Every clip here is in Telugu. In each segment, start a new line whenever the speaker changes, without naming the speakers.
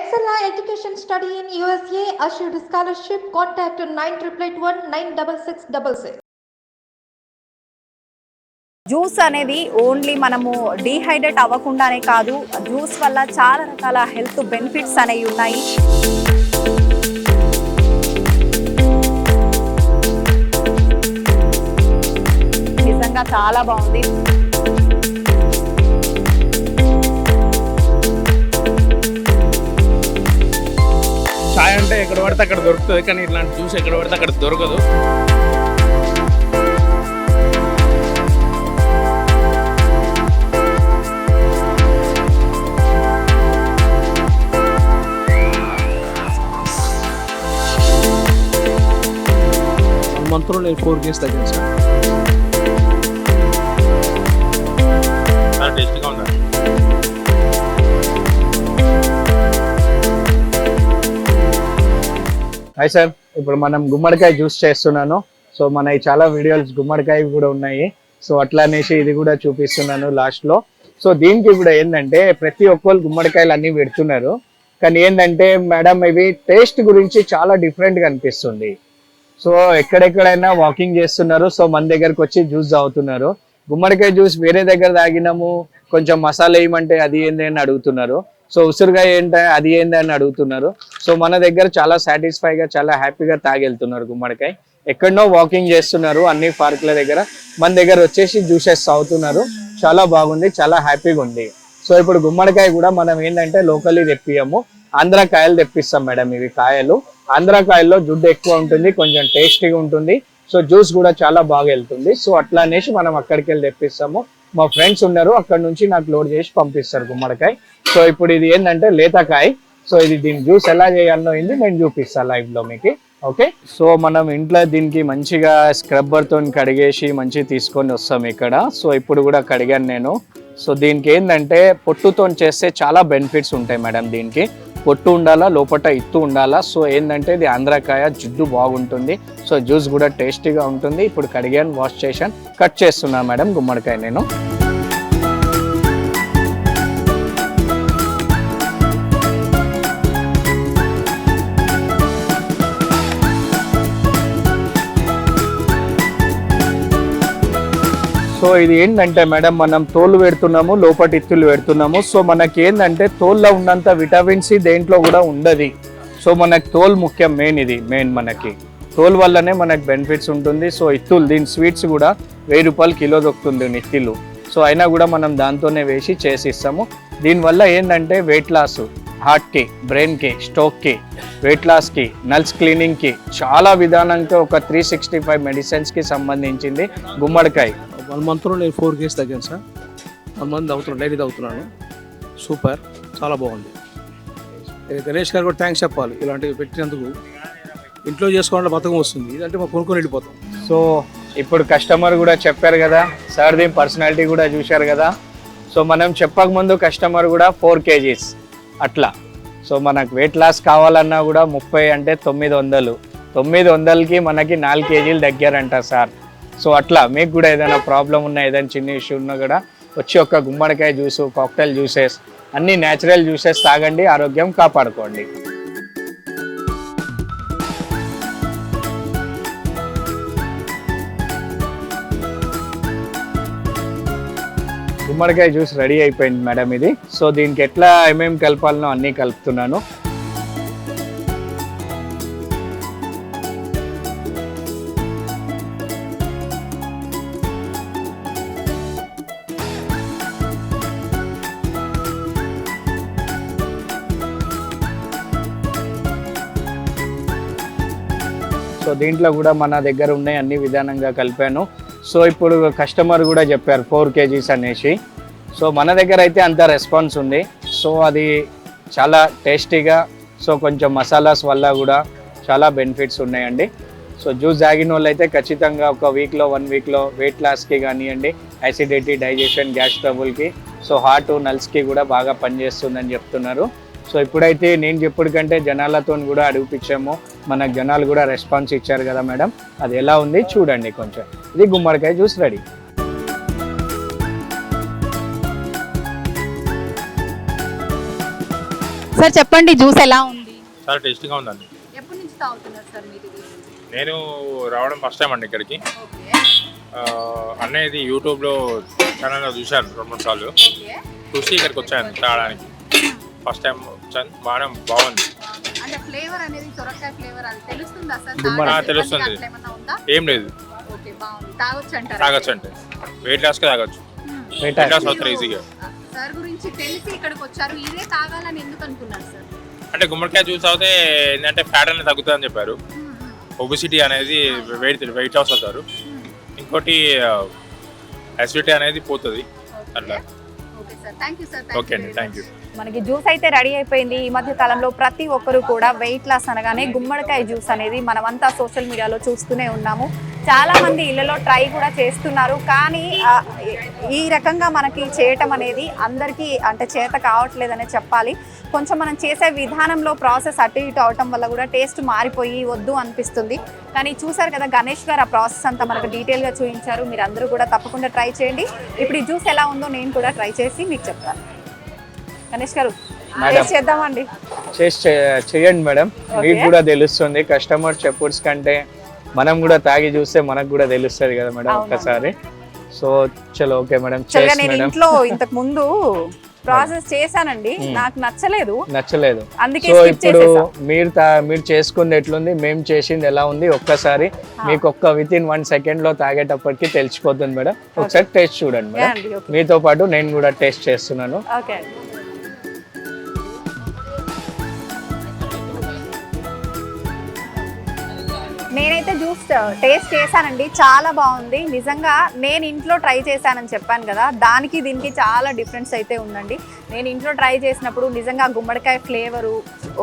Excella Education Study in USA assured scholarship. Contact 9881
juice అనేది ఓన్లీ మనము డీహైడ్రేట్ అవ్వకుండానే కాదు, జ్యూస్ వల్ల చాలా రకాల హెల్త్ బెనిఫిట్స్ అనేవి ఉన్నాయి. నిజంగా చాలా బాగుంది.
చాయ్ అంటే ఎక్కడ పడితే అక్కడ దొరుకుతుంది, కానీ ఇట్లాంటి జ్యూస్ ఎక్కడ పడితే అక్కడ దొరకదు. మంత్లో నేను 4 కేజీస్ తగ్గాను సార్. టేస్టీగా ఉండాలి.
హాయ్ సార్, ఇప్పుడు మనం గుమ్మడికాయ జ్యూస్ చేస్తున్నాను. సో మన చాలా వీడియోస్ గుమ్మడికాయ కూడా ఉన్నాయి. సో అట్లా అనేసి ఇది కూడా చూపిస్తున్నాను లాస్ట్లో. సో దీనికి కూడా ఏంటంటే ప్రతి ఒక్కరు గుమ్మడికాయలు అన్నీ పెడుతున్నారు, కానీ ఏంటంటే మేడం ఇవి టేస్ట్ గురించి చాలా డిఫరెంట్గా అనిపిస్తుంది. సో ఎక్కడెక్కడైనా వాకింగ్ చేస్తున్నారు, సో మన దగ్గరకు వచ్చి జ్యూస్ తాగుతున్నారు. గుమ్మడికాయ జ్యూస్ వేరే దగ్గర తాగినాము, కొంచెం మసాలా వేయమంటే అది ఏంది అని అడుగుతున్నారు. సో ఉసురుగా ఏంటి అది ఏంది అని అడుగుతున్నారు. సో మన దగ్గర చాలా సాటిస్ఫైగా చాలా హ్యాపీగా తాగెళ్తున్నారు గుమ్మడికాయ. ఎక్కడనో వాకింగ్ చేస్తున్నారు అన్ని పార్కుల దగ్గర, మన దగ్గర వచ్చేసి జ్యూసెస్ తాగుతున్నారు. చాలా బాగుంది, చాలా హ్యాపీగా ఉంది. సో ఇప్పుడు గుమ్మడికాయ కూడా మనం ఏంటంటే లోకల్లీ తెప్పియము, ఆంధ్ర కాయలు తెప్పిస్తాం మేడం. ఇవి కాయలు ఆంధ్ర కాయల్లో జుడ్డు ఎక్కువ ఉంటుంది, కొంచెం టేస్టీగా ఉంటుంది. సో జ్యూస్ కూడా చాలా బాగా వెళ్తుంది. సో అట్లా అనేసి మనం అక్కడికి వెళ్ళి తెప్పిస్తాము. మా ఫ్రెండ్స్ ఉన్నారు, అక్కడ నుంచి నాకు లోడ్ చేసి పంపిస్తారు గుమ్మడికాయ. సో ఇప్పుడు ఇది ఏంటంటే లేతకాయ. సో ఇది దీని జ్యూస్ ఎలా చేయాలో నేను చూపిస్తాను లైవ్ లో మీకు. ఓకే, సో మనం ఇంట్లో దీనికి మంచిగా స్క్రబ్బర్తో కడిగేసి మంచిగా తీసుకొని వస్తాం ఇక్కడ. సో ఇప్పుడు కూడా కడిగాను నేను. సో దీనికి ఏంటంటే పొట్టుతో చేస్తే చాలా బెనిఫిట్స్ ఉంటాయి మేడం. దీనికి పొట్టు ఉండాలా, లోపల ఇత్తు ఉండాలా. సో ఏంటంటే ఇది ఆంధ్రకాయ, జిడ్డు బాగుంటుంది. సో జ్యూస్ కూడా టేస్టీగా ఉంటుంది. ఇప్పుడు కడిగాను, వాష్ చేశాను, కట్ చేస్తున్నాను మేడం గుమ్మడికాయ నేను. సో ఇది ఏంటంటే మేడం మనం తోలు పెడుతున్నాము, లోపటి ఇత్తులు పెడుతున్నాము. సో మనకి ఏంటంటే తోల్లో ఉన్నంత విటమిన్ సి దేంట్లో కూడా ఉండదు. సో మనకి తోలు ముఖ్యం, మెయిన్ మనకి తోలు వల్లనే మనకి బెనిఫిట్స్ ఉంటుంది. సో ఇత్తులు దీని స్వీట్స్ కూడా 1000 రూపాయలు కిలో దొరుకుతుంది ఇత్తులు. సో అయినా కూడా మనం దాంతోనే వేసి చేసిస్తాము. దీనివల్ల ఏంటంటే వెయిట్ లాస్, హార్ట్కి, బ్రెయిన్కి, స్ట్రోక్కి, వెయిట్ లాస్కి, నల్స్ క్లీనింగ్కి చాలా విధానంగా ఒక 365 మెడిసిన్స్కి సంబంధించింది గుమ్మడికాయ.
1 మంత్లో నేను 4 కేజీస్ తగ్గాను సార్. 1 మంత్ తాగుతున్నాను, డైలీ తాగుతున్నాను. సూపర్, చాలా బాగుంది. గణేష్ గారు కూడా థ్యాంక్స్ చెప్పాలి, ఇలాంటివి పెట్టినందుకు. ఇంట్లో చేసుకోవాలంటే బతకం వస్తుంది, ఇదంటే మా కొనుక్కొని వెళ్ళిపోతాం.
సో ఇప్పుడు కస్టమర్ కూడా చెప్పారు కదా సార్, దీని పర్సనాలిటీ కూడా చూశారు కదా. సో మనం చెప్పకముందు కస్టమర్ కూడా 4 కేజీస్ అట్లా. సో మనకు వెయిట్ లాస్ కావాలన్నా కూడా 30 అంటే 900, 900కి మనకి 4 కేజీలు తగ్గారంట సార్. సో అట్లా మీకు కూడా ఏదైనా ప్రాబ్లం ఉన్నా, ఏదైనా చిన్న ఇష్యూ ఉన్నా కూడా వచ్చి ఒక గుమ్మడికాయ జ్యూసు, కాక్టైల్ జ్యూసెస్, అన్ని న్యాచురల్ జ్యూసెస్ తాగండి, ఆరోగ్యం కాపాడుకోండి. గుమ్మడికాయ జ్యూస్ రెడీ అయిపోయింది మేడం ఇది. సో దీనికి ఎట్లా ఏమేమి కలపాలనో అన్నీ కలుపుతున్నాను. సో దీంట్లో కూడా మన దగ్గర ఉన్నాయి అన్ని విధానంగా కలిపాను. సో ఇప్పుడు కస్టమర్ కూడా చెప్పారు 4 కేజీస్ అనేసి. సో మన దగ్గర అయితే అంత రెస్పాన్స్ ఉంది. సో అది చాలా టేస్టీగా, సో కొంచెం మసాలాస్ వల్ల కూడా చాలా బెనిఫిట్స్ ఉన్నాయండి. సో జ్యూస్ తాగిన వాళ్ళు అయితే ఖచ్చితంగా ఒక వీక్లో 1 వీక్లో వెయిట్ లాస్కి కానివ్వండి, యాసిడిటీ, డైజెషన్, గ్యాస్ ట్రబుల్కి, సో హార్ట్, నల్స్కి కూడా బాగా పనిచేస్తుందని చెప్తున్నారు. సో ఇప్పుడైతే నేను చెప్పుడు కంటే జనాలతో కూడా అడిగిపించాము, మనకు జనాలు కూడా రెస్పాన్స్ ఇచ్చారు కదా మేడం. అది ఎలా ఉంది చూడండి కొంచెం. ఇది గుమ్మడికాయ జ్యూస్ రెడీ.
సార్ చెప్పండి జ్యూస్ ఎలా ఉంది?
చాలా టేస్టీగా ఉందండి.
ఎప్పటి నుంచి తాగుతున్నారు సార్ మీరు?
నేను రావడం ఫస్ట్ టైం అండి ఇక్కడికి.
ఓకే
అన్నయ్య ఇది యూట్యూబ్లో ఛానల్లో చూశాను 2-3 సార్లు.
ఓకే
చూసి ఇక్కడికి వచ్చాను తాగడానికి. ఫస్ట్ టైం వచ్చాను, బాగుంది.
అంటే ఫ్లేవర్ అనేది సొరకాయ ఫ్లేవర్ అది తెలుస్తుందా సార్?
తెలుస్తుంది.
అట్లా ఏమన్నా ఉందా?
ఏం లేదు,
ఓకే బాగుంది. తాగొచ్చు అంటారా?
తాగొచ్చు అంటే వెయిట్ లాస్కి తాగొచ్చు. వెయిట్ లాస్ అవుతారు ఈజీగా.
సార్ గురించి తెలిసి ఇక్కడికి వచ్చారు, ఇదే తాగాలని ఎందుకు అనుకున్నారు సార్?
అంటే గుమ్మడికాయ జ్యూస్ అవుతే ఏంటంటే ఫ్యాట్ అనేది తగ్గుతుంది అని చెప్పారు. ఒబిసిటీ అనేది వెయిట్ లాస్ అవుతారు. ఇంకోటి అసిడిటీ అనేది పోతుంది అట్లా.
Okay sir, thank you sir.
Okay అండి, థ్యాంక్ యూ.
మనకి జ్యూస్ అయితే రెడీ అయిపోయింది. ఈ మధ్య కాలంలో ప్రతి ఒక్కరు కూడా వెయిట్ లాస్ అనగానే గుమ్మడికాయ జ్యూస్ అనేది మనమంతా సోషల్ మీడియాలో చూస్తూనే ఉన్నాము. చాలా మంది ఇళ్లలో ట్రై కూడా చేస్తున్నారు. కానీ ఈ రకంగా మనకి చేయటం అనేది అందరికీ అంటే చేత కావట్లేదనే చెప్పాలి. కొంచెం మనం చేసే విధానంలో ప్రాసెస్ అటు ఇటు అవటం వల్ల కూడా టేస్ట్ మారిపోయి వద్దు అనిపిస్తుంది. కానీ చూసారు కదా గణేష్ గారు ఆ ప్రాసెస్ అంతా మనకు డీటెయిల్గా చూపించారు. మీరు అందరూ కూడా తప్పకుండా ట్రై చేయండి. ఇప్పుడు ఈ జ్యూస్ ఎలా ఉందో నేను కూడా ట్రై చేసి మీకు చెప్తాను. గణేష్ గారు టేస్ట్ చేద్దామండి.
చేయండి మేడం, మీకు కూడా తెలుస్తుంది. కస్టమర్ చెప్పుడ్స్ కంటే మనం కూడా తాగి చూస్తే మనకు కూడా తెలుస్తుంది కదా మేడం ఒక్కసారి. సో చలో ఓకే మేడం.
నేను ఇంట్లో ఇంతకు ముందు ప్రాసెస్ చేశానండి, నాకు నచ్చలేదు. అందుకే
సో ఇప్పుడు మీరు చేసుకుంది ఎట్లుంది, మేము చేసింది ఎలా ఉంది ఒక్కసారి మీకు వితిన్ 1 సెకండ్ లో తాగేటప్పటికి తెలిసిపోతుంది మేడం. ఒకసారి టేస్ట్ చూడండి మేడం. మీతో పాటు నేను కూడా టేస్ట్ చేస్తున్నాను.
ఓకే నేనైతే జ్యూస్ టేస్ట్ చేశానండి, చాలా బాగుంది. నిజంగా నేను ఇంట్లో ట్రై చేశానని చెప్పాను కదా, దానికి దీనికి చాలా డిఫరెన్స్ అయితే ఉందండి. నేను ఇంట్లో ట్రై చేసినప్పుడు నిజంగా గుమ్మడికాయ ఫ్లేవరు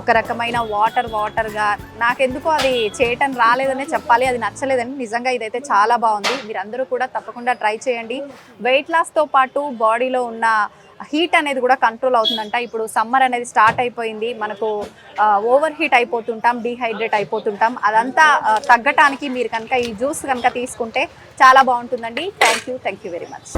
ఒక రకమైన వాటర్గా నాకెందుకో అది చేయటం రాలేదనే చెప్పాలి, అది నచ్చలేదండి. నిజంగా ఇదైతే చాలా బాగుంది. మీరందరూ కూడా తప్పకుండా ట్రై చేయండి. వెయిట్ లాస్తో పాటు బాడీలో ఉన్న హీట్ అనేది కూడా కంట్రోల్ అవుతుందంట. ఇప్పుడు సమ్మర్ అనేది స్టార్ట్ అయిపోయింది, మనకు ఓవర్ హీట్ అయిపోతుంటాం, డీహైడ్రేట్ అయిపోతుంటాం. అదంతా తగ్గటానికి మీరు కనుక ఈ జ్యూస్ కనుక తీసుకుంటే చాలా బాగుంటుందండి. Thank you very much.